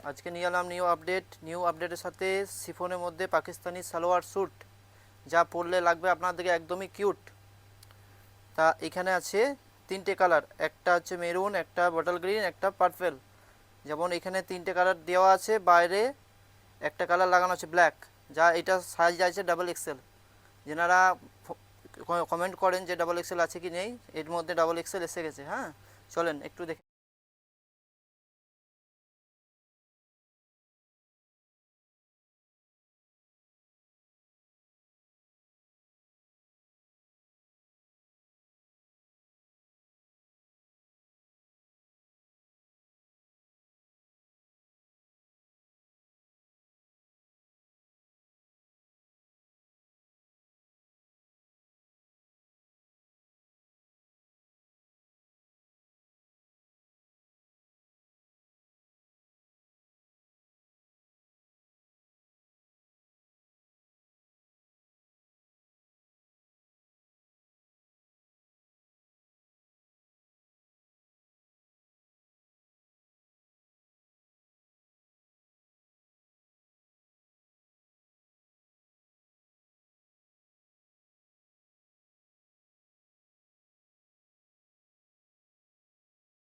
আজকে নিয়ে এলাম নিউ আপডেটের সাথে শিফনের মধ্যে পাকিস্তানি সালোয়ার স্যুট, যা পরলে লাগবে আপনাদেরকে একদমই কিউট। তা এখানে আছে তিনটে কালার, একটা হচ্ছে মেরুন, একটা বটল গ্রিন, একটা পার্পেল। যেমন এখানে তিনটে কালার দেওয়া আছে, বাইরে একটা কালার লাগানো আছে ব্ল্যাক, যা এটা সাইজ আছে ডাবল এক্সেল। যেনারা কমেন্ট করেন যে ডাবল এক্সেল আছে কি নেই, এর মধ্যে ডাবল এক্সেল এসে গেছে। হ্যাঁ, চলেন একটু দেখে।